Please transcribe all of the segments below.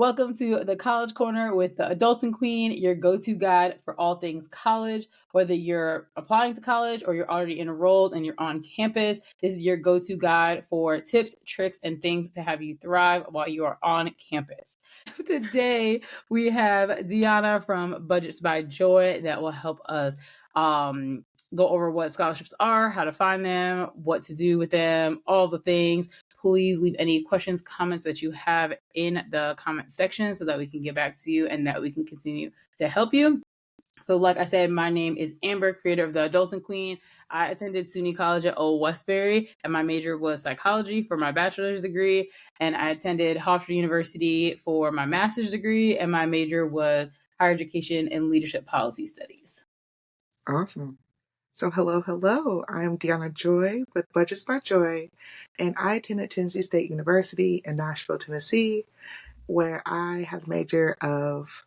Welcome to the College Corner with the Adulting Queen, your go to guide for all things college. Whether you're applying to college or you're already enrolled and you're on campus, this is your go to guide for tips, tricks, and things to have you thrive while you are on campus. Today, we have Deanna from Budgets by Joy that will help us go over what scholarships are, how to find them, what to do with them, all the things. Please leave any questions, comments that you have in the comment section so that we can get back to you and that we can continue to help you. So, like I said, my name is Amber, creator of the Adulting Queen. I attended SUNY College at Old Westbury, and my major was psychology for my bachelor's degree. And I attended Hofstra University for my master's degree, and my major was higher education and leadership policy studies. Awesome. So hello. I'm Deanna Joy with Budgets by Joy, and I attended Tennessee State University in Nashville, Tennessee, where I had a major of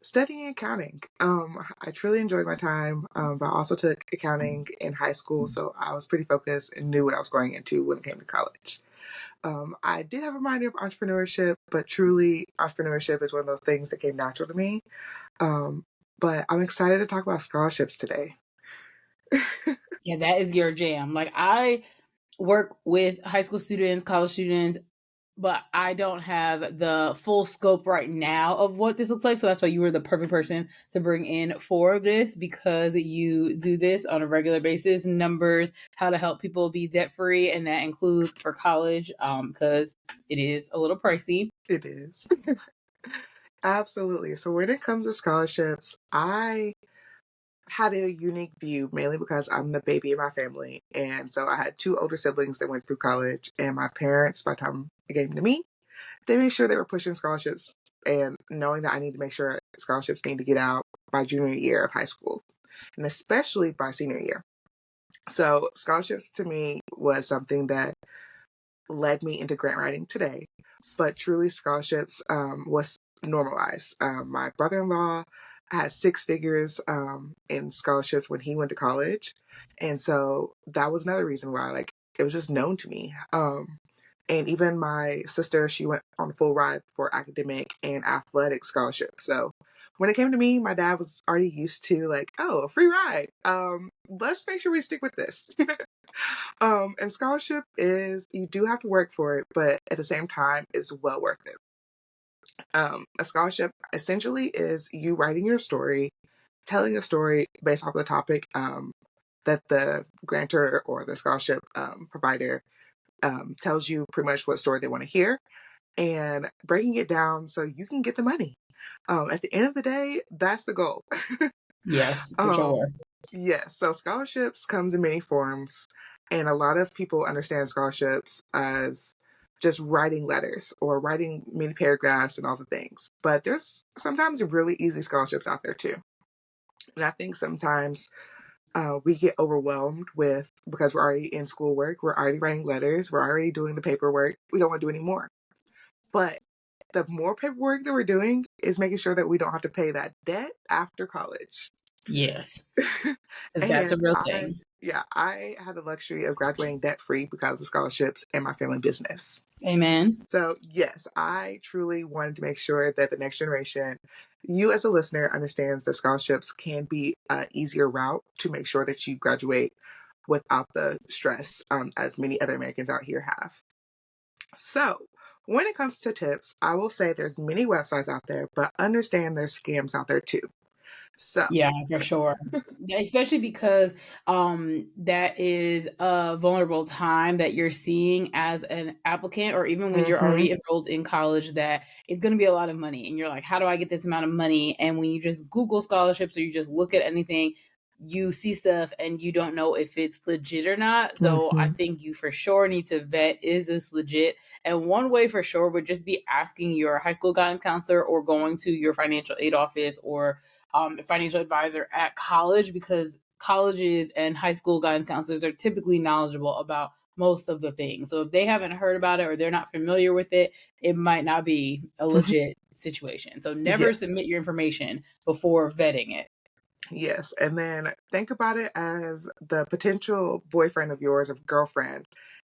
studying accounting. I truly enjoyed my time, but I also took accounting in high school, so I was pretty focused and knew what I was going into when it came to college. I did have a minor of entrepreneurship, but truly entrepreneurship is one of those things that came natural to me. But I'm excited to talk about scholarships today. Yeah, that is your jam. Like, I work with high school students, college students, but I don't have the full scope right now of what this looks like. So that's why you were the perfect person to bring in for this, because you do this on a regular basis. Numbers, how to help people be debt free, and that includes for college, because it is a little pricey. It is. Absolutely. So when it comes to scholarships, I had a unique view mainly because I'm the baby in my family. And so I had two older siblings that went through college, and my parents, by the time it came to me, they made sure they were pushing scholarships and knowing that I need to make sure scholarships need to get out by junior year of high school, and especially by senior year. So scholarships to me was something that led me into grant writing today, but truly scholarships was normalized. My brother-in-law had six figures in scholarships when he went to college, and so that was another reason why, like, it was just known to me. And even my sister, she went on a full ride for academic and athletic scholarships. So when it came to me, my dad was already used to, like, oh, a free ride. Let's make sure we stick with this. And scholarship is, you do have to work for it, but at the same time, it's well worth it. A scholarship essentially is you writing your story, telling a story based off the topic that the grantor or the scholarship provider tells you pretty much what story they want to hear, and breaking it down so you can get the money. At the end of the day, that's the goal. Yes, for sure. Yes, so scholarships comes in many forms, and a lot of people understand scholarships as just writing letters or writing many paragraphs and all the things. But there's sometimes really easy scholarships out there too. And I think sometimes we get overwhelmed with, because we're already in schoolwork, we're already writing letters, we're already doing the paperwork, we don't want to do any more. But the more paperwork that we're doing is making sure that we don't have to pay that debt after college. Yes, because that's And a real thing. I had the luxury of graduating debt free because of scholarships and my family business. Amen. So, yes, I truly wanted to make sure that the next generation, you as a listener, understands that scholarships can be an easier route to make sure that you graduate without the stress as many other Americans out here have. So, when it comes to tips, I will say there's many websites out there, but understand there's scams out there too. So, Yeah, for sure. Yeah, especially because that is a vulnerable time that you're seeing as an applicant, or even when you're mhm, already enrolled in college, that it's going to be a lot of money. And you're like, how do I get this amount of money? And when you just Google scholarships or you just look at anything, you see stuff and you don't know if it's legit or not. So I mhm. think you for sure need to vet, is this legit? And one way for sure would just be asking your high school guidance counselor or going to your financial aid office or a financial advisor at college, because colleges and high school guidance counselors are typically knowledgeable about most of the things. So if they haven't heard about it or they're not familiar with it, it might not be a legit situation. So never Yes. submit your information before vetting it. Yes. And then think about it as the potential boyfriend of yours or girlfriend.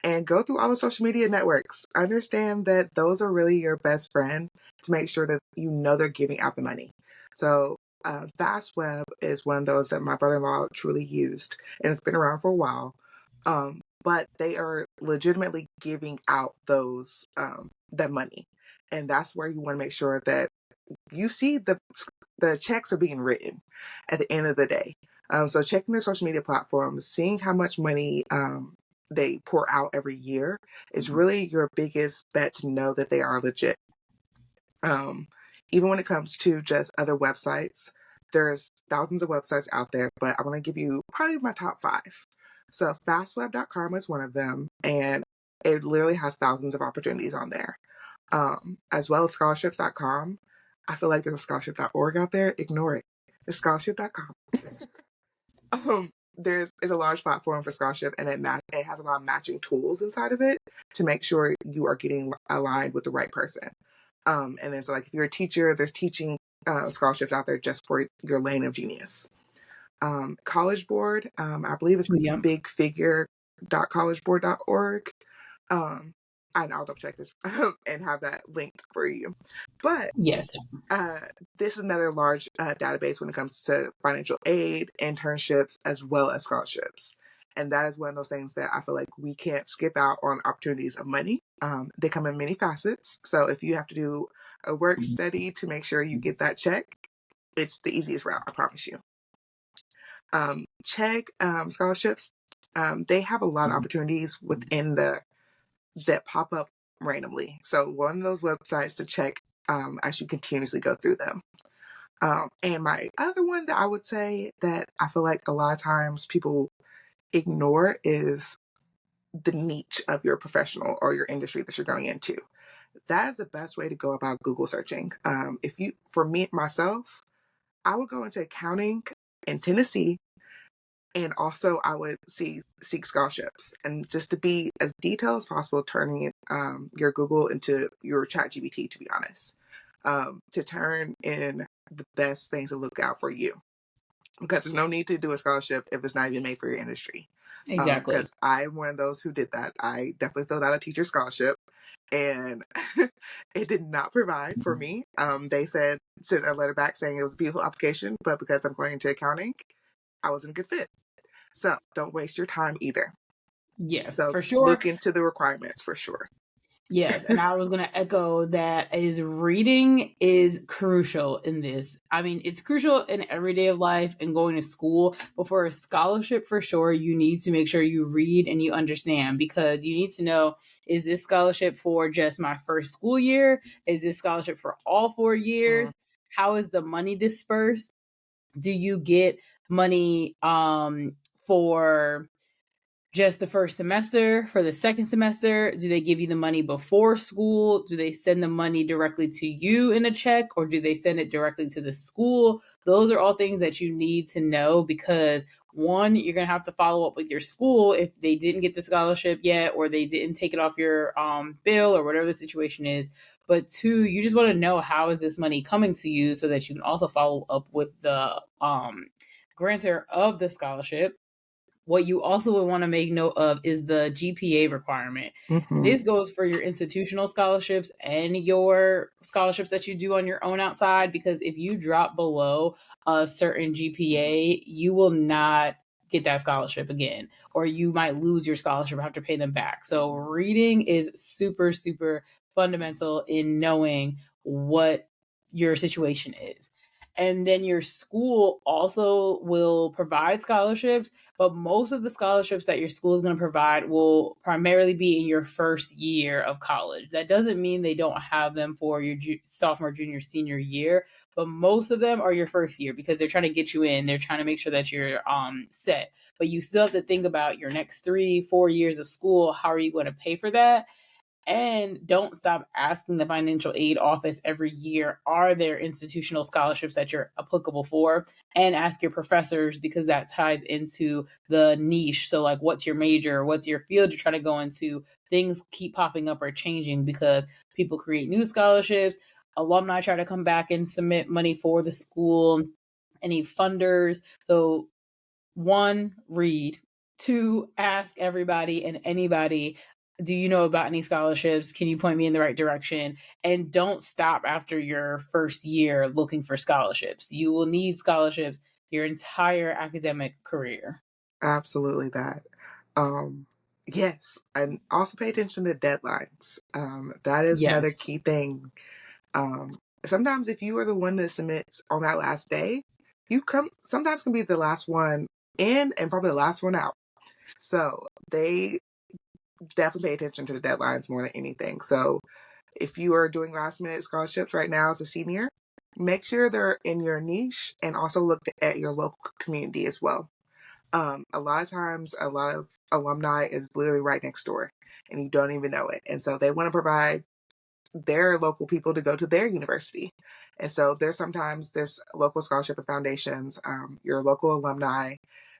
and go through all the social media networks. Understand that those are really your best friend to make sure that you know they're giving out the money. So Fastweb is one of those that my brother-in-law truly used, and it's been around for a while. But they are legitimately giving out those that money, and that's where you want to make sure that you see the checks are being written at the end of the day. So checking their social media platforms, seeing how much money they pour out every year is really your biggest bet to know that they are legit. Even when it comes to just other websites, there's thousands of websites out there, but I want to give you probably my top 5. So fastweb.com is one of them, and it literally has thousands of opportunities on there. As well as scholarships.com. I feel like there's a scholarship.org out there. Ignore it. It's scholarship.com. There's a large platform for scholarship, and it has a lot of matching tools inside of it to make sure you are getting aligned with the right person. And then so like if you're a teacher, there's teaching scholarships out there just for your lane of genius. College Board, I believe it's bigfigure.collegeboard.org. And I'll double check this and have that linked for you. But yes, this is another large database when it comes to financial aid, internships, as well as scholarships. And that is one of those things that I feel like we can't skip out on opportunities of money. They come in many facets. So if you have to do a work study to make sure you get that check, it's the easiest route, I promise you. Check scholarships. They have a lot of opportunities within that pop up randomly. So one of those websites to check as you continuously go through them. And my other one that I would say that I feel like a lot of times people ignore is the niche of your professional or your industry that you're going into. That is the best way to go about Google searching. For me, myself, I would go into accounting in Tennessee, and also I would seek scholarships, and just to be as detailed as possible, turning your Google into your ChatGPT, to be honest, to turn in the best things to look out for you, because there's no need to do a scholarship if it's not even made for your industry. exactly. Because I'm one of those who did that. I definitely filled out a teacher scholarship, and it did not provide for me. They sent a letter back saying it was a beautiful application, but because I'm going into accounting, I wasn't a good fit. So don't waste your time either. Yes, So for sure. look into the requirements for sure. Yes, and I was going to echo that is reading is crucial in this. I mean, it's crucial in every day of life and going to school, but for a scholarship for sure, you need to make sure you read and you understand, because you need to know, is this scholarship for just my first school year? Is this scholarship for all 4 years? How is the money dispersed? Do you get money for just the first semester, for the second semester? Do they give you the money before school? Do they send the money directly to you in a check, or do they send it directly to the school? Those are all things that you need to know, because one, you're going to have to follow up with your school if they didn't get the scholarship yet, or they didn't take it off your bill, or whatever the situation is. But two, you just want to know, how is this money coming to you, so that you can also follow up with the grantor of the scholarship. What you also would want to make note of is the GPA requirement. Mm-hmm. This goes for your institutional scholarships and your scholarships that you do on your own outside, because if you drop below a certain GPA, you will not get that scholarship again, or you might lose your scholarship and have to pay them back. So reading is super, super fundamental in knowing what your situation is. And then your school also will provide scholarships, but most of the scholarships that your school is going to provide will primarily be in your first year of college. That doesn't mean they don't have them for your sophomore, junior, senior year, but most of them are your first year, because they're trying to get you in. They're trying to make sure that you're set. But you still have to think about your next 3-4 years of school. How are you going to pay for that? And don't stop asking the financial aid office every year, are there institutional scholarships that you're applicable for? And ask your professors, because that ties into the niche. So like, what's your major? What's your field you're trying to go into? Things keep popping up or changing because people create new scholarships. Alumni try to come back and submit money for the school, any funders. So one, read. to ask everybody and anybody, do you know about any scholarships? Can you point me in the right direction? And don't stop after your first year looking for scholarships. You will need scholarships your entire academic career. Absolutely that. Um, yes, and also pay attention to deadlines. That is another Yes. key thing. Sometimes if you are the one that submits on that last day, you come sometimes can be the last one in and probably the last one out. So they definitely pay attention to the deadlines more than anything. So if you are doing last minute scholarships right now as a senior, make sure they're in your niche and also look at your local community as well. A lot of times, a lot of alumni is literally right next door and you don't even know it. And so they want to provide their local people to go to their university. And so there's local scholarship and foundations, your local alumni.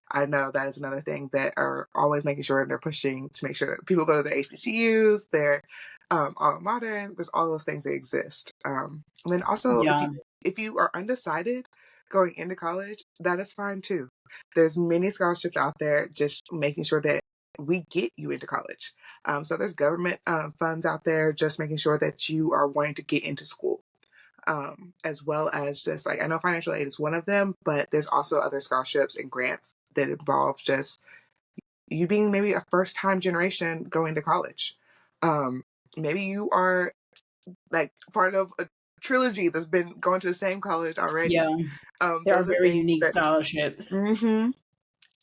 I know that is another thing that are always making sure they're pushing to make sure that people go to their HBCUs, their alma mater. There's all those things that exist. And then also, Yeah. if you are undecided going into college, that is fine too. There's many scholarships out there, just making sure that we get you into college. So there's government funds out there, just making sure that you are wanting to get into school. As well as just like, I know financial aid is one of them, but there's also other scholarships and grants that involve just you being maybe a first time generation going to college. Um, Maybe you are like part of a trilogy that's been going to the same college already. Yeah. There are Those are very things unique that, scholarships. hmm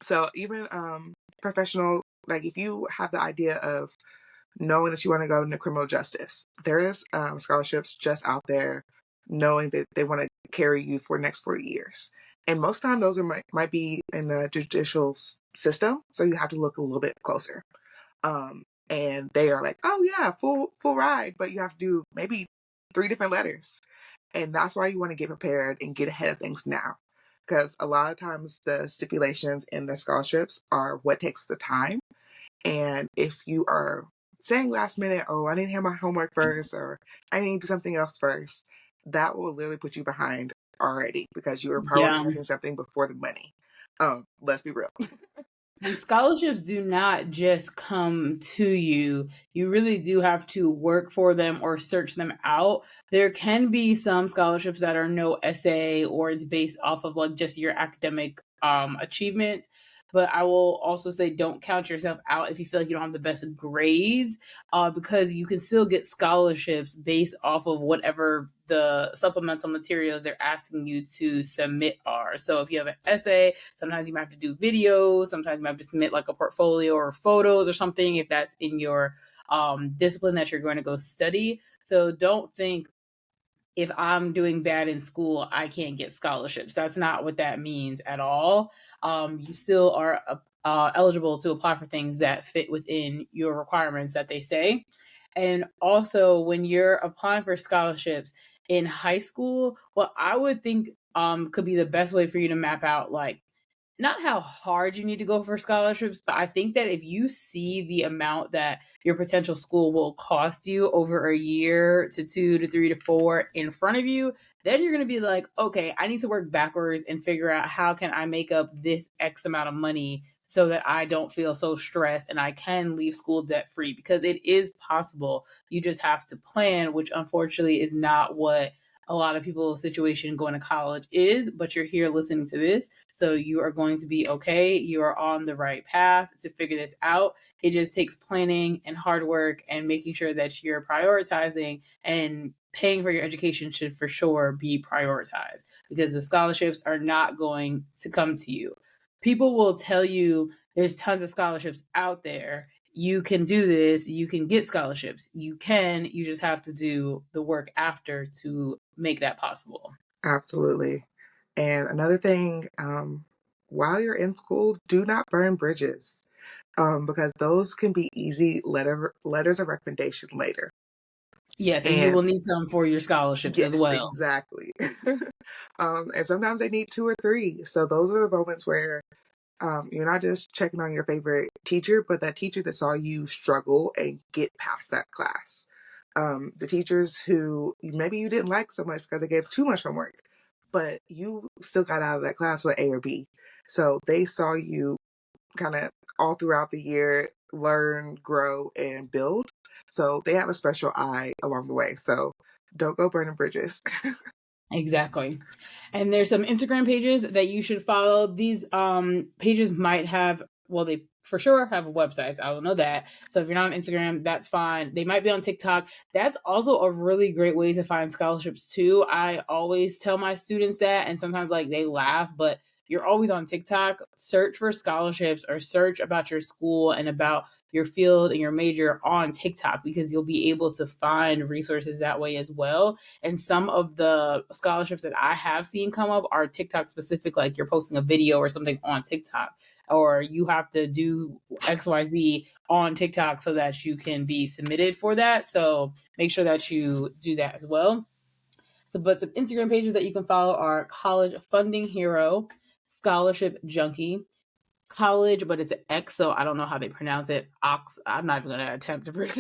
so even professional, like if you have the idea of knowing that you want to go into criminal justice, there is scholarships just out there knowing that they want to carry you for the next 4 years. And most time those might be in the judicial system, so you have to look a little bit closer. And they are like, oh yeah, full ride, but you have to do maybe 3 different letters. And that's why you want to get prepared and get ahead of things now. Because a lot of times the stipulations in the scholarships are what takes the time. And if you are saying last minute, oh, I need to have my homework first, or I need to do something else first, that will literally put you behind already because you are Yeah. prioritizing something before the money. Let's be real. And scholarships do not just come to you. You really do have to work for them or search them out. There can be some scholarships that are no essay or it's based off of like just your academic achievements. But I will also say don't count yourself out if you feel like you don't have the best grades, because you can still get scholarships based off of whatever the supplemental materials they're asking you to submit are. So if you have an essay, sometimes you might have to do videos, sometimes you might have to submit like a portfolio or photos or something if that's in your discipline that you're going to go study. So don't think if I'm doing bad in school, I can't get scholarships. That's not what that means at all. You still are eligible to apply for things that fit within your requirements that they say. And also, when you're applying for scholarships in high school, what I would think could be the best way for you to map out like not how hard you need to go for scholarships, but I think that if you see the amount that your potential school will cost you over a year to 2 to 3 to 4 in front of you, then you're going to be like, okay, I need to work backwards and figure out how can I make up this X amount of money so that I don't feel so stressed and I can leave school debt free because it is possible. You just have to plan, which unfortunately is not what a lot of people's situation going to college is, but you're here listening to this. So you are going to be okay. You are on the right path to figure this out. It just takes planning and hard work and making sure that you're prioritizing, and paying for your education should for sure be prioritized because the scholarships are not going to come to you. People will tell you there's tons of scholarships out there. You can do this, you can get scholarships. You just have to do the work after to make that possible. Absolutely. And another thing, while you're in school, do not burn bridges, because those can be easy letters of recommendation later. Yes, and you And will need some for your scholarships as yes, well. exactly. And sometimes they need two or three. So those are the moments where you're not just checking on your favorite teacher, but that teacher that saw you struggle and get past that class. The teachers who maybe you didn't like so much because they gave too much homework, but you still got out of that class with A or B. So they saw you kind of all throughout the year, learn, grow, and build. So they have a special eye along the way. So don't go burning bridges. Exactly. And there's some Instagram pages that you should follow. These pages might have, well, they for sure have websites. I will know that. So if you're not on Instagram, that's fine. They might be on TikTok. That's also a really great way to find scholarships too. I always tell my students that, and sometimes like they laugh, but you're always on TikTok. Search for scholarships or search about your school and about your field and your major on TikTok, because you'll be able to find resources that way as well. And some of the scholarships that I have seen come up are TikTok specific, like you're posting a video or something on TikTok, or you have to do XYZ on TikTok so that you can be submitted for that. So make sure that you do that as well. So, but some Instagram pages that you can follow are College Funding Hero, Scholarship Junkie, College, but it's an X, so I don't know how they pronounce it. Ox. I'm not even going to attempt to pronounce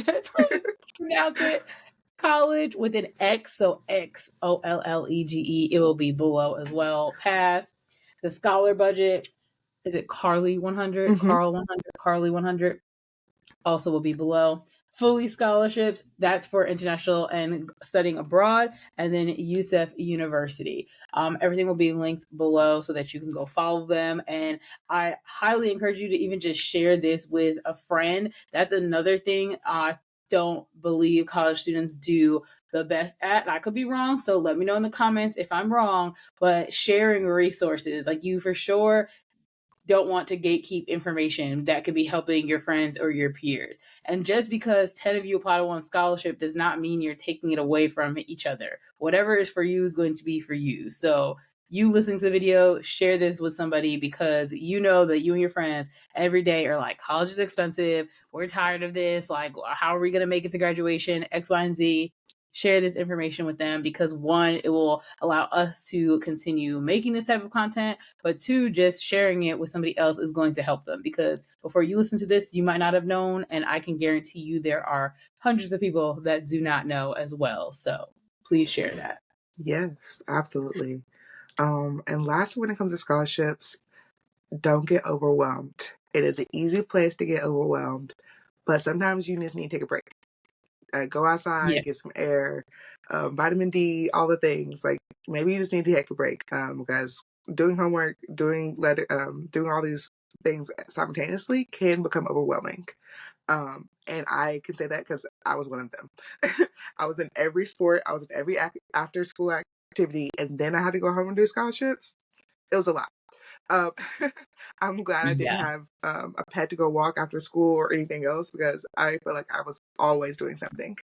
it. College with an X, so XOLLEGE. It will be below as well. Pass. The Scholar Budget. Is it Carly 100? Mm-hmm. Carl 100? Carly 100 also will be below. Fully scholarships, that's for international and studying abroad, and then USEF University. Everything will be linked below so that you can go follow them. And I highly encourage you to even just share this with a friend. That's another thing I don't believe college students do the best at. I could be wrong, so let me know in the comments if I'm wrong. But sharing resources, like you for sure don't want to gatekeep information that could be helping your friends or your peers. And just because 10 of you apply to one scholarship does not mean you're taking it away from each other. Whatever is for you is going to be for you. So you listening to the video, share this with somebody, because you know that you and your friends every day are like, college is expensive. We're tired of this. Like, how are we going to make it to graduation? X, Y, and Z. Share this information with them, because one, it will allow us to continue making this type of content, but two, just sharing it with somebody else is going to help them, because before you listen to this, you might not have known, and I can guarantee you there are hundreds of people that do not know as well. So please share that. Yes, absolutely. And lastly, when it comes to scholarships, don't get overwhelmed. It is an easy place to get overwhelmed, but sometimes you just need to take a break. Go outside, get some air, vitamin D, all the things. Like maybe you just need to take a break because doing homework, doing all these things simultaneously can become overwhelming. And I can say that because I was one of them. I was in every sport, I was in every after school activity, and then I had to go home and do scholarships. It was a lot. I'm glad I didn't have a pet to go walk after school or anything else, because I feel like I was always doing something.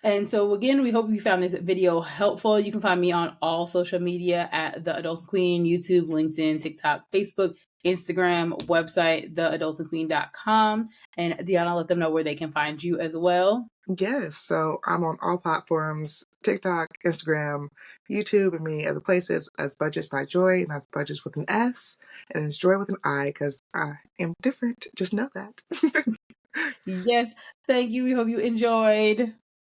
And so again, we hope you found this video helpful. You can find me on all social media at The Adulting Queen, YouTube, LinkedIn, TikTok, Facebook, Instagram, website, theadultingqueen.com. And Deanna, let them know where they can find you as well. Yes, so I'm on all platforms, TikTok, Instagram, YouTube, and many other places as Budgets by Joy, and that's Budgets with an S, and it's Joy with an I, because I am different. Just know that. Yes, thank you. We hope you enjoyed.